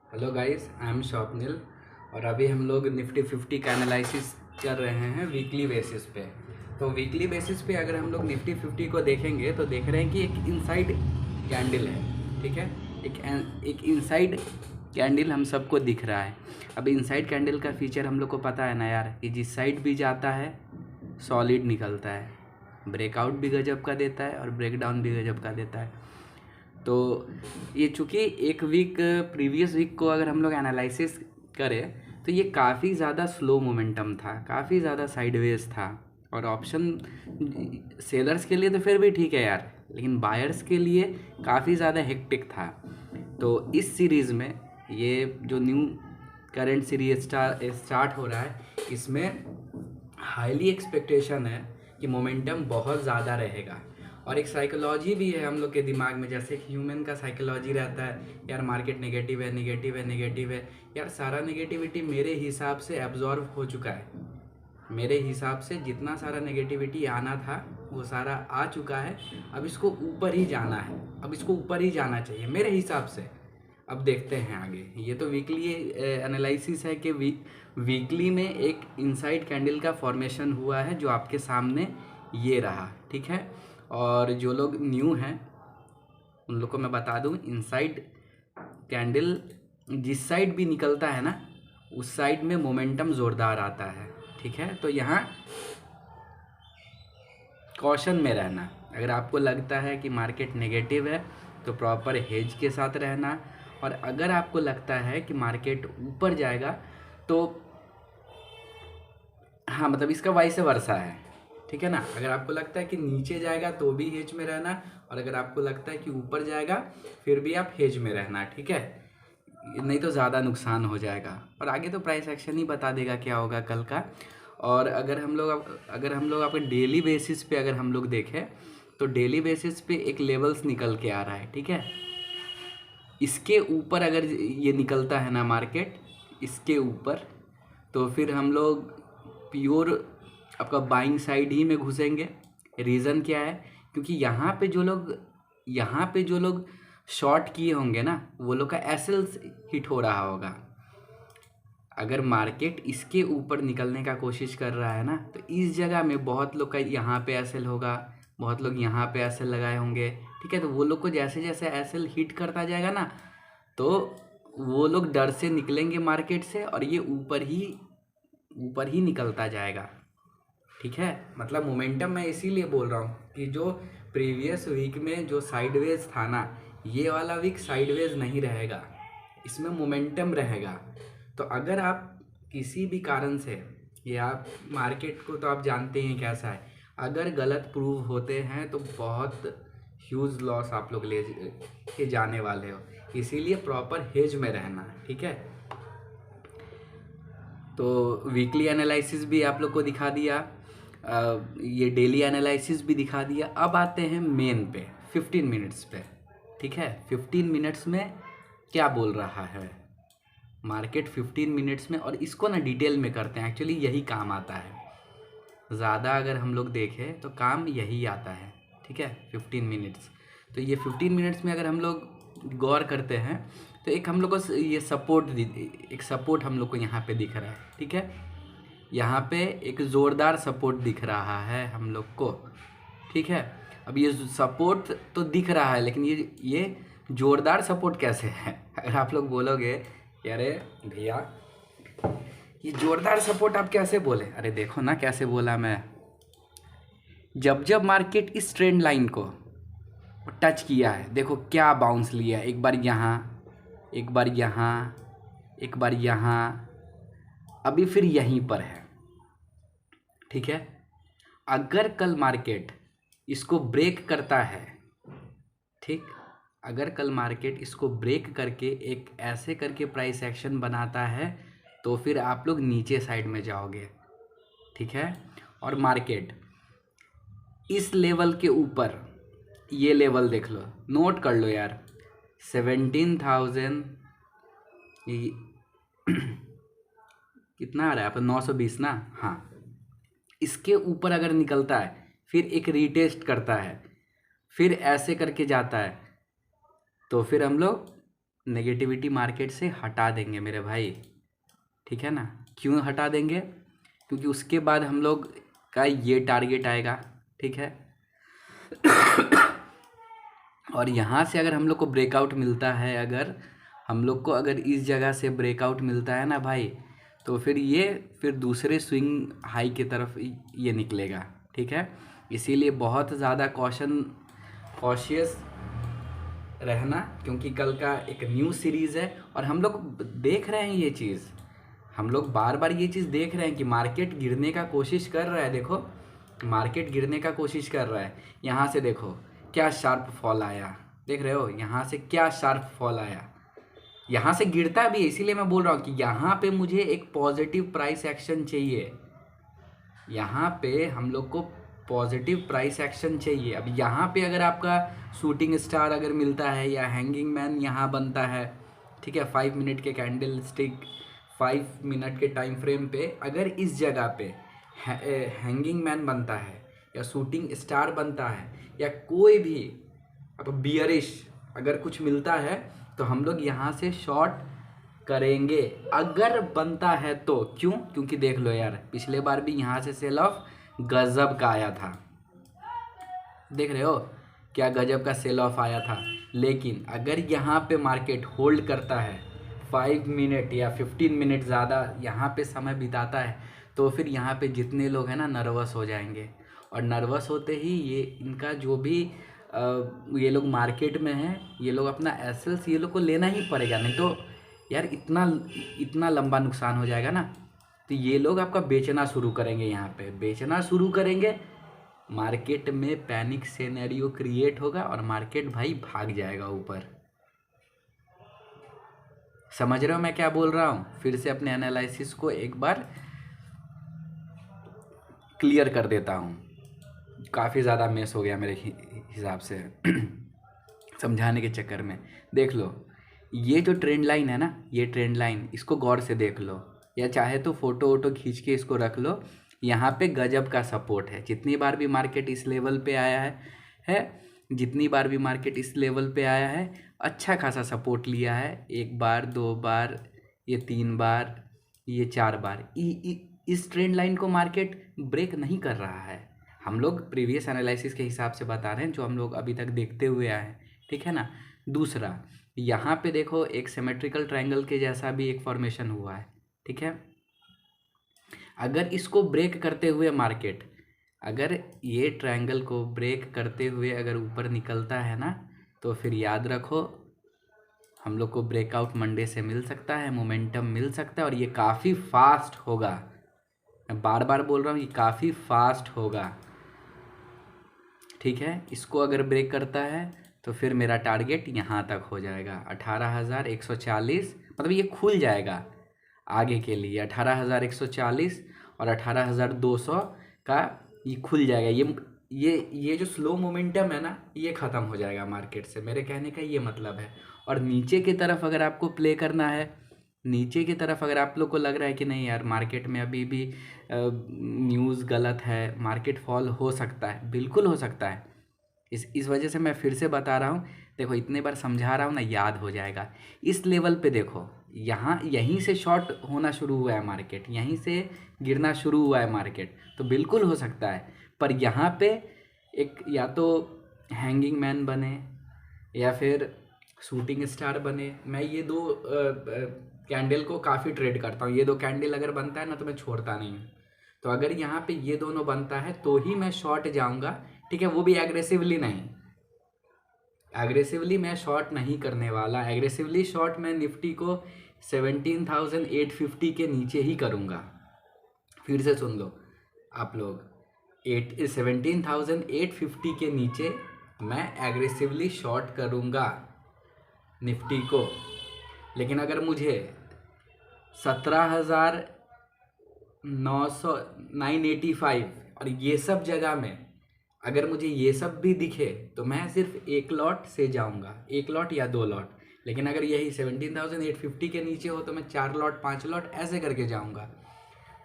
Hello guys, I am Swapnil. और अभी हम लोग निफ्टी 50 का एनालिसिस कर रहे हैं वीकली बेसिस पे। तो वीकली बेसिस पे अगर हम लोग निफ्टी 50 को देखेंगे तो देख रहे हैं कि एक इनसाइड कैंडल है। ठीक है, एक इनसाइड कैंडल हम सबको दिख रहा है। अब इनसाइड कैंडल का फीचर हम लोग को पता है ना यार, कि जिस साइड भी जाता है सॉलिड निकलता है, ब्रेकआउट भी गजब का देता है और ब्रेकडाउन भी गजब का देता है। तो ये चूँकि एक वीक प्रीवियस वीक को अगर हम लोग एनालिसिस करें तो ये काफ़ी ज़्यादा स्लो मोमेंटम था, काफ़ी ज़्यादा साइडवेज था। और ऑप्शन सेलर्स के लिए तो फिर भी ठीक है यार, लेकिन बायर्स के लिए काफ़ी ज़्यादा हेक्टिक था। तो इस सीरीज़ में ये जो न्यू करंट सीरीज स्टार्ट हो रहा है, इसमें हाईली एक्सपेक्टेशन है कि मोमेंटम बहुत ज़्यादा रहेगा। और एक साइकोलॉजी भी है हम लोग के दिमाग में, जैसे एक ह्यूमन का साइकोलॉजी रहता है, यार मार्केट नेगेटिव है नेगेटिव है नेगेटिव है। यार सारा नेगेटिविटी मेरे हिसाब से एब्जॉर्व हो चुका है। मेरे हिसाब से जितना सारा नेगेटिविटी आना था वो सारा आ चुका है। अब इसको ऊपर ही जाना है, अब इसको ऊपर ही जाना चाहिए मेरे हिसाब से। अब देखते हैं आगे। ये तो वीकली एनालिसिस है कि वीकली में एक इनसाइड कैंडल का फॉर्मेशन हुआ है जो आपके सामने ये रहा। ठीक है, और जो लोग न्यू हैं उन लोग को मैं बता दूं, इनसाइड कैंडल जिस साइड भी निकलता है ना, उस साइड में मोमेंटम ज़ोरदार आता है। ठीक है, तो यहाँ कॉशन में रहना। अगर आपको लगता है कि मार्केट नेगेटिव है तो प्रॉपर हेज के साथ रहना। और अगर आपको लगता है कि मार्केट ऊपर जाएगा तो हाँ, मतलब इसका वाइस वर्सा है। ठीक है ना, अगर आपको लगता है कि नीचे जाएगा तो भी हेज में रहना, और अगर आपको लगता है कि ऊपर जाएगा फिर भी आप हेज में रहना। ठीक है, नहीं तो ज़्यादा नुकसान हो जाएगा। और आगे तो प्राइस एक्शन ही बता देगा क्या होगा कल का। और अगर हम लोग आपके डेली बेसिस पे अगर हम लोग देखें तो डेली बेसिस पे एक लेवल्स निकल के आ रहा है। ठीक है, इसके ऊपर अगर ये निकलता है ना मार्केट, इसके ऊपर, तो फिर हम लोग प्योर आपका बाइंग साइड ही में घुसेंगे। रीज़न क्या है? क्योंकि यहाँ पे जो लोग शॉर्ट किए होंगे ना, वो लोग का एसएल्स हिट हो रहा होगा। अगर मार्केट इसके ऊपर निकलने का कोशिश कर रहा है ना, तो इस जगह में बहुत लोग का यहाँ पे एसएल होगा, बहुत लोग यहाँ पे एसएल लगाए होंगे। ठीक है, तो वो लोग को जैसे जैसे एसएल हिट करता जाएगा ना, तो वो लोग डर से निकलेंगे मार्केट से और ये ऊपर ही निकलता जाएगा। ठीक है, मतलब मोमेंटम मैं इसीलिए बोल रहा हूँ कि जो प्रीवियस वीक में जो साइडवेज था ना, ये वाला वीक साइडवेज नहीं रहेगा, इसमें मोमेंटम रहेगा। तो अगर आप किसी भी कारण से, ये आप मार्केट को तो आप जानते हैं कैसा है, अगर गलत प्रूव होते हैं तो बहुत ह्यूज लॉस आप लोग ले के जाने वाले हो। इसीलिए प्रॉपर हेज में रहना। ठीक है, तो वीकली एनालिसिस भी आप लोग को दिखा दिया, ये डेली एनालिसिस भी दिखा दिया। अब आते हैं मेन पे, 15 मिनट्स पे। ठीक है, 15 मिनट्स में क्या बोल रहा है मार्केट 15 मिनट्स में, और इसको ना डिटेल में करते हैं। एक्चुअली यही काम आता है, ज़्यादा अगर हम लोग देखें तो काम यही आता है। ठीक है, 15 मिनट्स। तो ये 15 मिनट्स में अगर हम लोग गौर करते हैं तो एक हम लोग को ये एक सपोर्ट हम लोग को यहाँ पे दिख रहा है। ठीक है, यहाँ पे एक ज़ोरदार सपोर्ट दिख रहा है हम लोग को। ठीक है, अब ये सपोर्ट तो दिख रहा है, लेकिन ये ज़ोरदार सपोर्ट कैसे है? अगर आप लोग बोलोगे कि अरे भैया ये ज़ोरदार सपोर्ट आप कैसे बोले, अरे देखो ना कैसे बोला मैं। जब जब मार्केट इस ट्रेंड लाइन को टच किया है, देखो क्या बाउंस लिया, एक बार यहाँ, एक बार यहाँ, एक बार यहाँ, अभी फिर यहीं पर है। ठीक है, अगर कल मार्केट इसको ब्रेक करता है, ठीक, अगर कल मार्केट इसको ब्रेक करके एक ऐसे करके प्राइस एक्शन बनाता है तो फिर आप लोग नीचे साइड में जाओगे। ठीक है, और मार्केट इस लेवल के ऊपर, ये लेवल देख लो, नोट कर लो यार, 17,000 कितना आ रहा है आप 920 ना, हाँ, इसके ऊपर अगर निकलता है, फिर एक रीटेस्ट करता है, फिर ऐसे करके जाता है, तो फिर हम लोग नेगेटिविटी मार्केट से हटा देंगे मेरे भाई, ठीक है ना। क्यों हटा देंगे? क्योंकि उसके बाद हम लोग का ये टारगेट आएगा, ठीक है। और यहाँ से अगर हम लोग को ब्रेकआउट मिलता है, अगर हम लोग को अगर इस जगह से ब्रेकआउट मिलता है ना भाई, तो फिर दूसरे स्विंग हाई की तरफ ये निकलेगा, ठीक है। इसीलिए बहुत ज़्यादा कॉशियस रहना, क्योंकि कल का एक न्यू सीरीज़ है और हम लोग देख रहे हैं ये चीज़, हम लोग बार बार ये चीज़ देख रहे हैं कि मार्केट गिरने का कोशिश कर रहा है। देखो मार्केट गिरने का कोशिश कर रहा है। यहाँ से देखो क्या शार्प फॉल आया, देख रहे हो यहाँ से क्या शार्प फॉल आया। यहाँ से गिरता भी है, इसीलिए मैं बोल रहा हूँ कि यहाँ पे मुझे एक पॉजिटिव प्राइस एक्शन चाहिए। यहाँ पे हम लोग को पॉजिटिव प्राइस एक्शन चाहिए। अब यहाँ पे अगर आपका शूटिंग स्टार अगर मिलता है या हैंगिंग मैन यहाँ बनता है, ठीक है, 5 मिनट के कैंडल स्टिक 5 मिनट के टाइम फ्रेम पे अगर इस जगह पे हैंगिंग मैन बनता है या शूटिंग स्टार बनता है या कोई भी अब बियरिश अगर कुछ मिलता है, तो हम लोग यहाँ से शॉर्ट करेंगे अगर बनता है तो। क्यों? क्योंकि देख लो यार, पिछले बार भी यहाँ से सेल ऑफ गजब का आया था, देख रहे हो क्या गजब का सेल ऑफ आया था। लेकिन अगर यहाँ पे मार्केट होल्ड करता है 5 मिनट या 15 मिनट ज़्यादा यहाँ पे समय बिताता है, तो फिर यहाँ पे जितने लोग हैं ना नर्वस हो जाएंगे, और नर्वस होते ही ये इनका जो भी ये लोग मार्केट में हैं, ये लोग अपना एसेल्स ये लोग को लेना ही पड़ेगा, नहीं तो यार इतना लंबा नुकसान हो जाएगा ना। तो ये लोग आपका बेचना शुरू करेंगे, यहाँ पे बेचना शुरू करेंगे, मार्केट में पैनिक सिनेरियो क्रिएट होगा और मार्केट भाई भाग जाएगा ऊपर। समझ रहे हो मैं क्या बोल रहा हूँ? फिर से अपने एनालिसिस को एक बार क्लियर कर देता हूँ, काफ़ी ज़्यादा मेस हो गया मेरे हिसाब से समझाने के चक्कर में। देख लो ये जो ट्रेंड लाइन है ना, ये ट्रेंड लाइन इसको गौर से देख लो, या चाहे तो फोटो वोटो खींच के इसको रख लो। यहाँ पे गजब का सपोर्ट है, जितनी बार भी मार्केट इस लेवल पे आया है जितनी बार भी मार्केट इस लेवल पे आया है अच्छा खासा सपोर्ट लिया है। 1 बार 2 बार, ये 3 बार, ये 4 बार। इस ट्रेंड लाइन को मार्केट ब्रेक नहीं कर रहा है। हम लोग प्रीवियस एनालिसिस के हिसाब से बता रहे हैं, जो हम लोग अभी तक देखते हुए आए हैं, ठीक है ना। दूसरा यहाँ पे देखो एक सिमेट्रिकल ट्रायंगल के जैसा भी एक फॉर्मेशन हुआ है, ठीक है। अगर इसको ब्रेक करते हुए मार्केट, अगर ये ट्रायंगल को ब्रेक करते हुए अगर ऊपर निकलता है ना, तो फिर याद रखो हम लोग को ब्रेकआउट मंडे से मिल सकता है, मोमेंटम मिल सकता है, और ये काफ़ी फास्ट होगा। मैं बार बार बोल रहा हूँ ये काफ़ी फास्ट होगा, ठीक है। इसको अगर ब्रेक करता है तो फिर मेरा टारगेट यहाँ तक हो जाएगा 18,140, मतलब ये खुल जाएगा आगे के लिए 18,140 और 18,200 का ये खुल जाएगा। ये जो स्लो मोमेंटम है ना, ये ख़त्म हो जाएगा मार्केट से, मेरे कहने का ये मतलब है। और नीचे की तरफ अगर आपको प्ले करना है, नीचे की तरफ अगर आप लोग को लग रहा है कि नहीं यार मार्केट में अभी भी न्यूज़ गलत है, मार्केट फॉल हो सकता है, बिल्कुल हो सकता है। इस वजह से मैं फिर से बता रहा हूँ, देखो इतने बार समझा रहा हूँ ना, याद हो जाएगा। इस लेवल पे देखो यहीं से शॉर्ट होना शुरू हुआ है मार्केट, यहीं से गिरना शुरू हुआ है मार्केट, तो बिल्कुल हो सकता है। पर यहाँ पे एक या तो हैंगिंग मैन बने या फिर शूटिंग स्टार बने। मैं ये 2 कैंडल को काफ़ी ट्रेड करता हूँ, ये 2 कैंडल अगर बनता है ना तो मैं छोड़ता नहीं हूँ। तो अगर यहाँ पे ये दोनों बनता है तो ही मैं शॉर्ट जाऊँगा, ठीक है। वो भी एग्रेसिवली नहीं, एग्रेसिवली मैं शॉर्ट नहीं करने वाला। एग्रेसिवली शॉर्ट मैं निफ्टी को 17,850 के नीचे ही करूँगा। फिर से सुन लो आप लोग, 17,850 के नीचे मैं एग्रेसिवली शॉर्ट करूँगा निफ्टी को। लेकिन अगर मुझे 17,985 और ये सब जगह में अगर मुझे ये सब भी दिखे तो मैं सिर्फ 1 लॉट से जाऊंगा, 1 लॉट या 2 लॉट। लेकिन अगर यही 17,850 के नीचे हो तो मैं 4 लॉट 5 लॉट ऐसे करके जाऊंगा।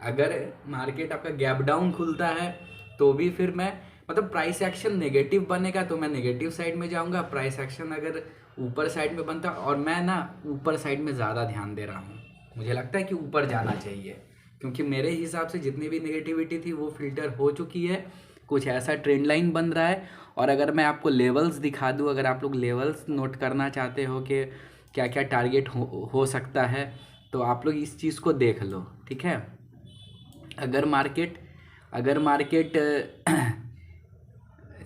अगर मार्केट आपका गैप डाउन खुलता है तो भी फिर मैं, मतलब प्राइस एक्शन नेगेटिव बनेगा तो मैं नेगेटिव साइड में जाऊंगा। प्राइस एक्शन अगर ऊपर साइड में बनता, और मैं ना ऊपर साइड में ज़्यादा ध्यान दे रहा हूँ। मुझे लगता है कि ऊपर जाना चाहिए, क्योंकि मेरे हिसाब से जितनी भी नेगेटिविटी थी वो फिल्टर हो चुकी है, कुछ ऐसा ट्रेंड लाइन बन रहा है। और अगर मैं आपको लेवल्स दिखा दूँ, अगर आप लोग लेवल्स नोट करना चाहते हो कि क्या क्या टारगेट हो सकता है, तो आप लोग इस चीज़ को देख लो, ठीक है। अगर मार्केट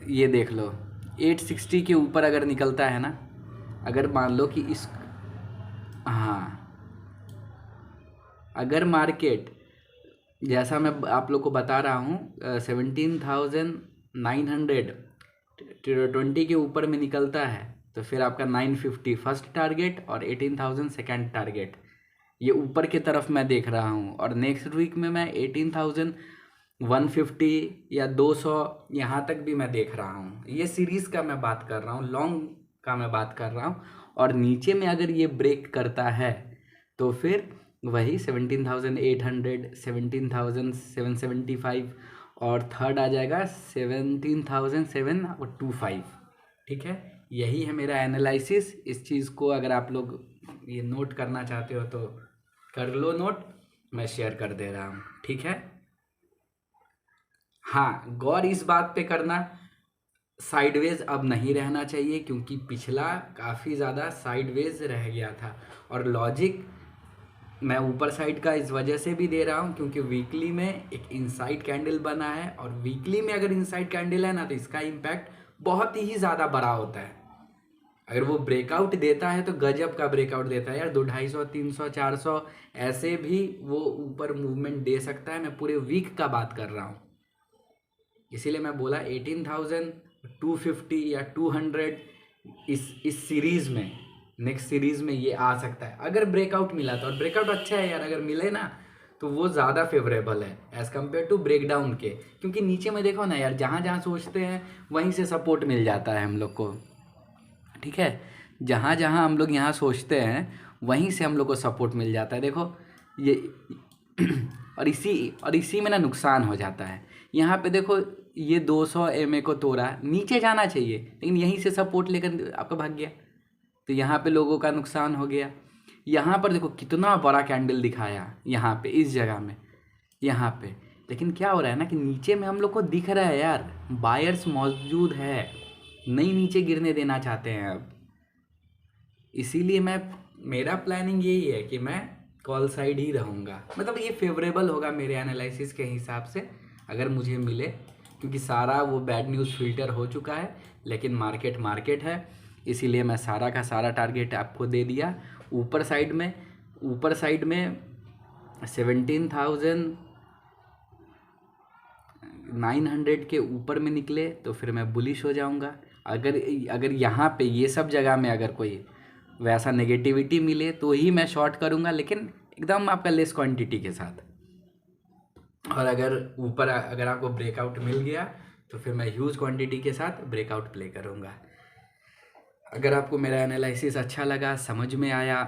ये देख लो 860 के ऊपर अगर निकलता है ना, अगर मान लो कि इस, हाँ, अगर मार्केट जैसा मैं आप लोग को बता रहा हूँ 17,920 के ऊपर में निकलता है, तो फिर आपका 950 फर्स्ट टारगेट और 18,000 सेकेंड टारगेट, ये ऊपर की तरफ मैं देख रहा हूँ। और नेक्स्ट वीक में मैं 18,150 या 200 यहाँ तक भी मैं देख रहा हूँ। ये सीरीज़ का मैं बात कर रहा हूँ, लॉन्ग का मैं बात कर रहा हूँ। और नीचे में अगर ये ब्रेक करता है तो फिर वही 17,800, 17,775 और थर्ड आ जाएगा 17,725, ठीक है। यही है मेरा एनालिसिस। इस चीज़ को अगर आप लोग ये नोट करना चाहते हो तो कर लो नोट, मैं शेयर कर दे रहा हूँ, ठीक है। हाँ, गौर इस बात पे करना, साइडवेज अब नहीं रहना चाहिए, क्योंकि पिछला काफ़ी ज़्यादा साइडवेज रह गया था। और लॉजिक मैं ऊपर साइड का इस वजह से भी दे रहा हूँ क्योंकि वीकली में एक इनसाइड कैंडल बना है, और वीकली में अगर इनसाइड कैंडल है ना तो इसका इम्पैक्ट बहुत ही ज़्यादा बड़ा होता है। अगर वो ब्रेकआउट देता है तो गजब का ब्रेकआउट देता है यार, 200, 250, 300, 400 ऐसे भी वो ऊपर मूवमेंट दे सकता है। मैं पूरे वीक का बात कर रहा हूँ, इसीलिए मैं बोला 18,250 या 200 इस सीरीज़ में, नेक्स्ट सीरीज़ में ये आ सकता है अगर ब्रेकआउट मिला तो। और ब्रेकआउट अच्छा है यार, अगर मिले ना तो वो ज़्यादा फेवरेबल है एज़ कम्पेयर टू ब्रेकडाउन के, क्योंकि नीचे में देखो ना यार, जहाँ जहाँ सोचते हैं वहीं से सपोर्ट मिल जाता है हम लोग को, ठीक है। जहाँ जहाँ हम लोग यहाँ सोचते हैं वहीं से हम लोग को सपोर्ट मिल जाता है, देखो ये और इसी में ना नुकसान हो जाता है। यहाँ पे देखो ये 200 MA को तोड़ा, नीचे जाना चाहिए लेकिन यहीं से सपोर्ट लेकर आपका भाग गया, तो यहाँ पे लोगों का नुकसान हो गया। यहाँ पर देखो कितना बड़ा कैंडल दिखाया यहाँ पे, इस जगह में यहाँ पे, लेकिन क्या हो रहा है ना कि नीचे में हम लोग को दिख रहा है यार, बायर्स मौजूद है, नहीं नीचे गिरने देना चाहते हैं अब। इसीलिए मेरा प्लानिंग यही है कि मैं कॉल साइड ही रहूँगा, मतलब ये फेवरेबल होगा मेरे एनालिसिस के हिसाब से अगर मुझे मिले, क्योंकि सारा वो बैड न्यूज़ फिल्टर हो चुका है। लेकिन मार्केट है, इसीलिए मैं सारा का सारा टारगेट आपको दे दिया। ऊपर साइड में 17,900 के ऊपर में निकले तो फिर मैं बुलिश हो जाऊंगा। अगर यहाँ पे ये सब जगह में अगर कोई वैसा नेगेटिविटी मिले तो ही मैं शॉर्ट करूँगा, लेकिन एकदम आपका लेस क्वांटिटी के साथ। और अगर आपको ब्रेकआउट मिल गया तो फिर मैं ह्यूज क्वांटिटी के साथ ब्रेकआउट प्ले करूँगा। अगर आपको मेरा एनालिसिस अच्छा लगा, समझ में आया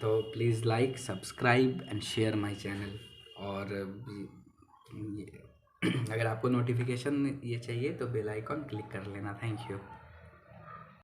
तो please like, subscribe and share my channel. और अगर आपको नोटिफिकेशन ये चाहिए तो बेल आइकॉन क्लिक कर लेना। Thank you.